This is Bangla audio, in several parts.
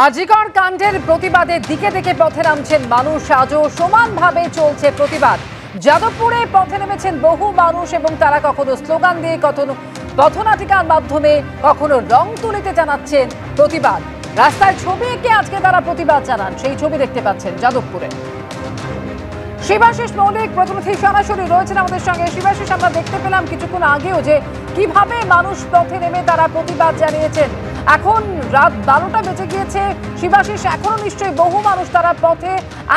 আজিকর কাণ্ডের প্রতিবাদে দিকে দিকে পথে নামছেন মানুষ। আজও সমানভাবে চলছে প্রতিবাদ। যাদবপুরে পথে নেমেছেন বহু মানুষ এবং তারা কখনো স্লোগান দিয়ে, কখনো পথনাটিকার মাধ্যমে, কখনো রং তুলিতে জানাচ্ছেন প্রতিবাদ। রাস্তায় ছবি এঁকে আজকে তারা প্রতিবাদ জানান। সেই ছবি দেখতে পাচ্ছেন যাদবপুরে। শিবাশিস মৌলিক প্রতিনিধি সরাসরি রয়েছেন আমাদের সঙ্গে। শিবাশিস, আমরা দেখতে পেলাম কিছুক্ষণ আগেও যে কিভাবে মানুষ পথে নেমে তারা প্রতিবাদ জানিয়েছেন। এখন রাত 12টা বেজে গিয়েছে। শিবাশিস, এখনো নিশ্চয়ই বহু মানুষ তারা পথে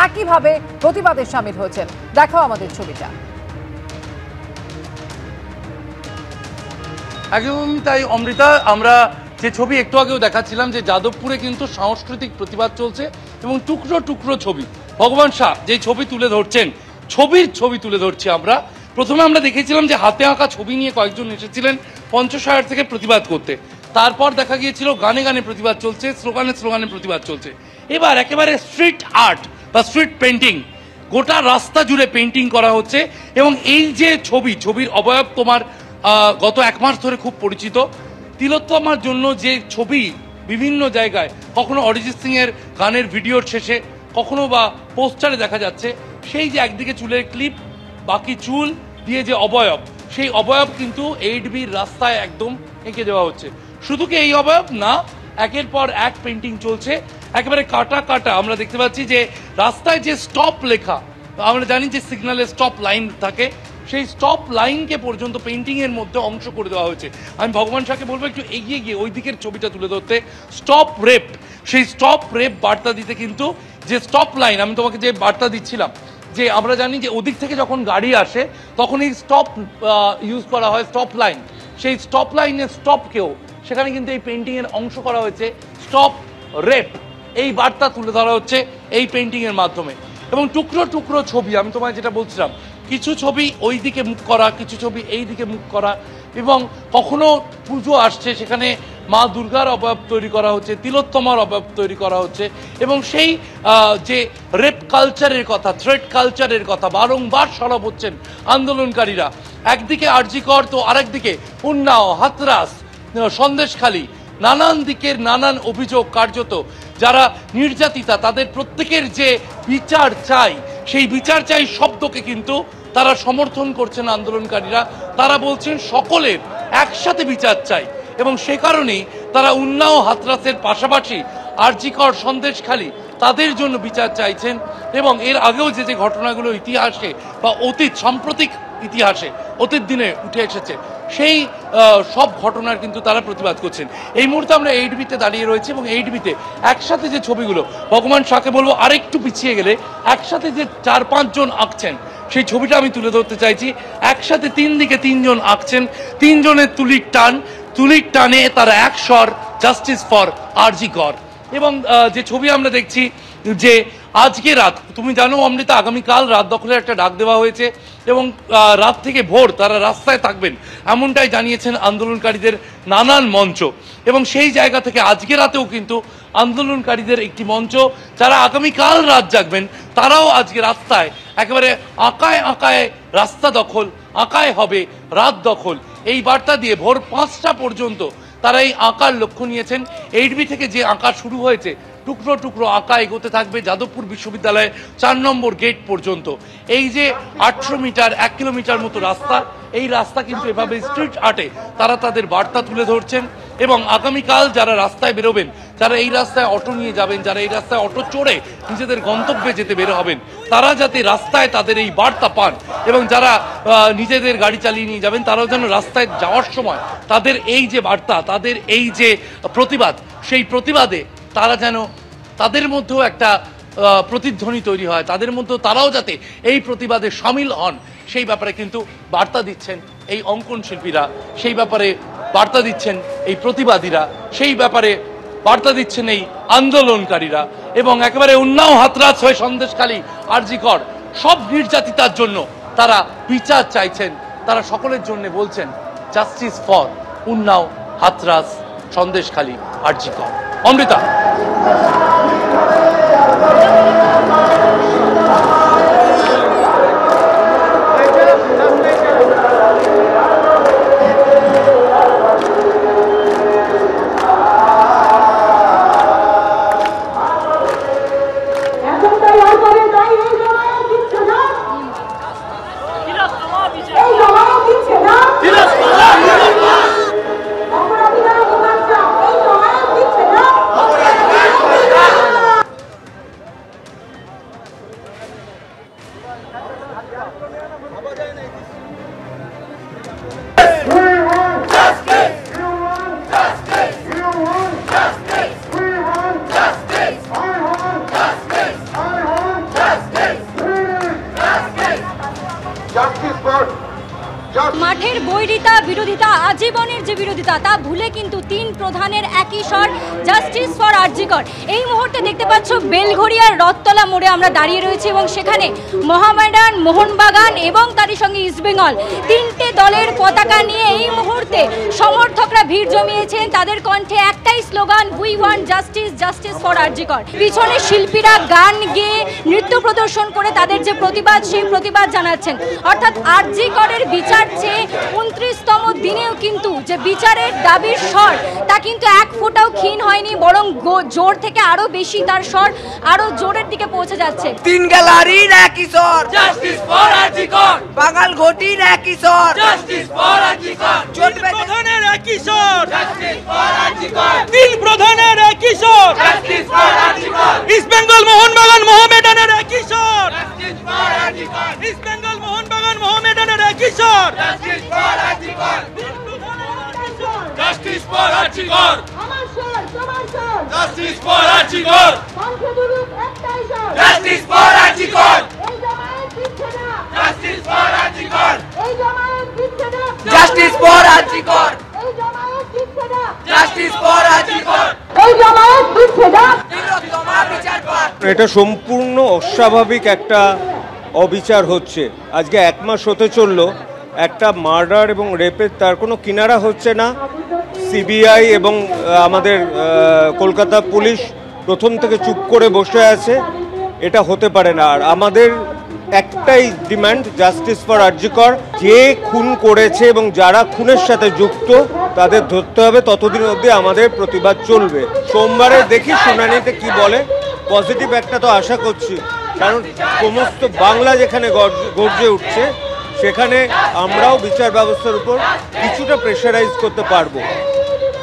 একইভাবে প্রতিবাদে সামিল হয়েছেন। দেখাও আমাদের ছবিটা। একদম তাই অমৃতা, আমরা যে ছবি একটু আগেও দেখাচ্ছিলাম যে যাদবপুরে কিন্তু সাংস্কৃতিক প্রতিবাদ চলছে এবং টুকরো টুকরো ছবি। ভগবান শাহ যে ছবি তুলে ধরছেন, ছবি তুলে ধরছি আমরা। প্রথমে আমরা দেখেছিলাম যে হাতে আঁকা ছবি নিয়ে কয়েকজন এসেছিলেন পঞ্চশায়র থেকে প্রতিবাদ করতে। তারপর দেখা গিয়েছিল গানে গানে প্রতিবাদ চলছে, স্লোগানে প্রতিবাদ চলছে। এবার একেবারে স্ট্রিট আর্ট বা স্ট্রিট পেন্টিং, গোটা রাস্তা জুড়ে পেন্টিং করা হচ্ছে। এবং এই যে ছবির অবয়ব তোমার গত 1 মাস ধরে খুব পরিচিত। তিলোত্তমার জন্য যে ছবি বিভিন্ন জায়গায়, কখনো অরিজিৎ সিং এর গানের ভিডিওর শেষে, কখনো বা পোস্টারে দেখা যাচ্ছে, সেই যে একদিকে চুলের ক্লিপ, বাকি চুল দিয়ে যে অবয়ব, সেই অবয়ব কিন্তু 8Bর রাস্তায় একদম এঁকে দেওয়া হচ্ছে। শুধু কি এই অবয়ব না, একের পর এক পেন্টিং চলছে, একেবারে কাটা কাটা। আমরা দেখতে পাচ্ছি যে রাস্তায় যে স্টপ লেখা, আমরা জানি যে সিগন্যালে স্টপ লাইন থাকে, সেই স্টপ লাইনকে পর্যন্ত পেন্টিং এর মধ্যে অংশ করে দেওয়া হয়েছে। আমি ভগবান শাহকে বলবো একটু এগিয়ে গিয়ে ওই দিকের ছবিটা তুলে ধরতে। স্টপ রেপ, সেই স্টপ রেপ বার্তা দিতে কিন্তু যে স্টপ লাইন, আমি তোমাকে যে বার্তা দিচ্ছিলাম যে আমরা জানি যে ওদিক থেকে যখন গাড়ি আসে তখন এই স্টপ ইউজ করা হয়, স্টপ লাইন। সেই স্টপ লাইনের স্টপকেও সেখানে কিন্তু এই পেন্টিং এর অংশ করা হয়েছে। স্টপ রেপ, এই বার্তা তুলে ধরা হচ্ছে এই পেন্টিং এর মাধ্যমে। এবং টুকরো টুকরো ছবি, আমি তোমায় যেটা বলছিলাম, কিছু ছবি ওই দিকে মুখ করা, কিছু ছবি এই দিকে মুখ করা। এবং কখনো পুজো আসছে, সেখানে মা দুর্গার অবয়ব তৈরি করা হচ্ছে, তিলোত্তমার অবয়ব তৈরি করা হচ্ছে। এবং সেই যে রেপ কালচারের কথা, থ্রেড কালচারের কথা বারংবার সরব হচ্ছেন আন্দোলনকারীরা। একদিকে আরজিকর, তো আরেকদিকে উন্নাও, হাতরাস, সন্দেশখালী, নানান দিকের নানান অভিযোগ। কার্যত যারা নির্যাতিতা তাদের প্রত্যেকের যে বিচার চাই, সেই বিচার চাই শব্দকে কিন্তু তারা সমর্থন করছেন আন্দোলনকারীরা। তারা বলছেন সকলের একসাথে বিচার চাই। এবং সে কারণেই তারা উন্নাও, হাতরাসের পাশাপাশি আরজিকর, সন্দেশখালী তাদের জন্য বিচার চাইছেন। এবং এর আগেও যে ঘটনাগুলো ইতিহাসে বা অতীত সাম্প্রতিক ইতিহাসে অতীত দিনে উঠে এসেছে, সেই সব ঘটনার কিন্তু তারা প্রতিবাদ করছেন। এই মুহূর্তে আমরা 8Bতে দাঁড়িয়ে রয়েছি এবং 8Bতে একসাথে যে ছবিগুলো, ভগবান শাহকে বলবো আরেকটু পিছিয়ে গেলে, একসাথে যে 4-5 জন আঁকছেন সেই ছবিটা আমি তুলে ধরতে চাইছি। একসাথে 3 দিকে 3 জন আঁকছেন, 3 জনের তুলির টানে তারা এক স্বর, জাস্টিস ফর আরজিকর। এবং যে ছবি আমরা দেখছি যে আজকে রাত, তুমি জানো অমৃতা, আগামীকাল রাত দখলের একটা ডাক দেওয়া হয়েছে এবং রাত থেকে ভোর তারা রাস্তায় থাকবেন, এমনটাই জানিয়েছেন আন্দোলনকারীদের নানান মঞ্চ। এবং সেই জায়গা থেকে আজকে রাতেও কিন্তু আন্দোলনকারীদের একটি মঞ্চ, যারা আগামীকাল রাত জাগবেন তারাও আজকে রাস্তায় একেবারে আঁকায় রাস্তা দখল, আঁকায় হবে রাত দখল, এই বার্তা দিয়ে ভোর 5টা পর্যন্ত তারা এই আঁকার লক্ষ্য নিয়েছেন। 8B থেকে যে আঁকা শুরু হয়েছে, টুকরো টুকরো আঁকা এগোতে থাকবে যাদবপুর বিশ্ববিদ্যালয়ের 4 নম্বর গেট পর্যন্ত। এই যে 800 মিটার, 1 কিলোমিটার মতো রাস্তা, এই রাস্তা কিন্তু এভাবে স্ট্রিট আর্টে তারা তাদের বার্তা তুলে ধরছেন। এবং আগামীকাল যারা রাস্তায় বেরোবেন, যারা এই রাস্তায় অটো নিয়ে যাবেন, যারা এই রাস্তায় অটো চড়ে নিজেদের গন্তব্যে যেতে বের হবেন, তারা যাতে রাস্তায় তাদের এই বার্তা পান। এবং যারা নিজেদের গাড়ি চালিয়ে নিয়ে যাবেন, তারাও যেন রাস্তায় যাওয়ার সময় তাদের এই যে বার্তা, তাদের এই যে প্রতিবাদ, সেই প্রতিবাদে তারা যেন তাদের মধ্যেও একটা প্রতিধ্বনি তৈরি হয়, তাদের মধ্যেও তারাও যাতে এই প্রতিবাদে সামিল হন, সেই ব্যাপারে কিন্তু বার্তা দিচ্ছেন এই অঙ্কন শিল্পীরা, সেই ব্যাপারে বার্তা দিচ্ছেন এই প্রতিবাদীরা, সেই ব্যাপারে বার্তা দিচ্ছেন এই আন্দোলনকারীরা। এবং একেবারে উন্নাও, হাতরাস হয়ে সন্দেশখালী, আরজিকর সব নির্যাতিতার জন্য তারা বিচার চাইছেন। তারা সকলের জন্য বলছেন জাস্টিস ফর উন্নাও, হাতরাস, সন্দেশখালী, আরজিকর। অমৃতা। বিরোধিতা, আজীবনের যে বিরোধিতা, তা ভুলে কিন্তু 3 প্রধানের একই স্বর, জাস্টিস ফর আর.জি. কর। এই মুহূর্তে দেখতে পাচ্ছ বেলঘড়িয়ার রথতলা মোড়ে আমরা দাঁড়িয়ে রয়েছি এবং সেখানে মোহামেডান, মোহনবাগান এবং তারই সঙ্গে ইস্টবেঙ্গল 3টে দলের পতাকা নিয়ে এই মুহূর্তে সমর্থকরা ভিড় জমিয়েছেন। তাদের কণ্ঠে একটাই slogan, we want justice, justice for R G. Kar. পিছনে শিল্পীরা গান গেয়ে নৃত্য প্রদর্শন করে তাদের যে প্রতিবাদ, সেই প্রতিবাদ জানাচ্ছেন। অর্থাৎ আর.জি. করের বিচার চেয়ে 29তম দিনেও কিন্তু যে বিচারের দাবির স্বর, তা কিন্তু এক ফোঁটাও ক্ষীণ হয়নি, বরং জোর থেকে আরো বেশি তার স্বর আরো জোরের দিকে পৌঁছে যাচ্ছে। 3 গ্যালারির একই স্বর, জাস্টিস ফর আর.জি. কর। বাঙাল ঘটির একই স্বর, জাস্টিস ফর আর.জি. কর। চলবে প্রধানের একই স্বর, জাস্টিস ফর আর.জি. কর। 3 প্রধানের একই স্বর, জাস্টিস ফর আর.জি. কর। ইস্ট বেঙ্গল মোহনবাগান মোহামেডানের একই স্বর, জাস্টিস ফর আর.জি. কর। ইস্ট বেঙ্গল মোহনবাগান মোহামেডানের একই স্বর, justice for R G. Kar. Justice for R G. Kar. Justice for R G. Kar. Justice for R G. Kar. Justice for R G. Kar. Justice for R G. Kar, justice for R G. কর, তিলোত্তমা বিচার পাক। এটা সম্পূর্ণ অস্বাভাবিক একটা অবিচার হচ্ছে। আজকে 1 মাস হতে চললো, একটা মার্ডার এবং রেপের তার কোনো কিনারা হচ্ছে না। সিবিআই এবং আমাদের কলকাতা পুলিশ প্রথম থেকে চুপ করে বসে আছে। এটা হতে পারে না। আর আমাদের একটাই ডিমান্ড, জাস্টিস ফর আর.জি. কর। যে খুন করেছে এবং যারা খুনের সাথে যুক্ত তাদের ধরতে হবে, ততদিন অবধি আমাদের প্রতিবাদ চলবে। সোমবারে দেখি শুনানিতে কি বলে। পজিটিভ একটা তো আশা করছি, কারণ সমস্ত বাংলা যেখানে গর্জে উঠছে, সেখানে আমরাও বিচার ব্যবস্থার উপর কিছুটা প্রেশারাইজ করতে পারবো।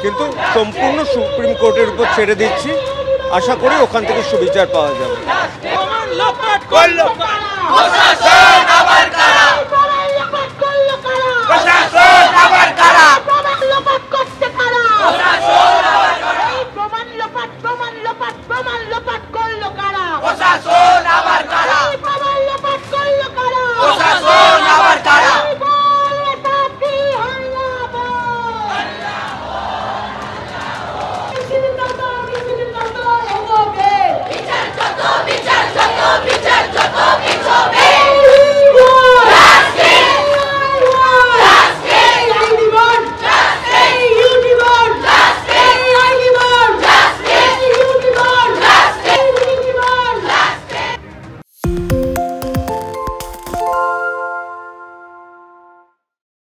কিন্তু সম্পূর্ণ সুপ্রিম কোর্টের উপর ছেড়ে দিচ্ছি। আশা করি ওখান থেকে সুবিচার পাওয়া যাবে। প্রশাসন আবার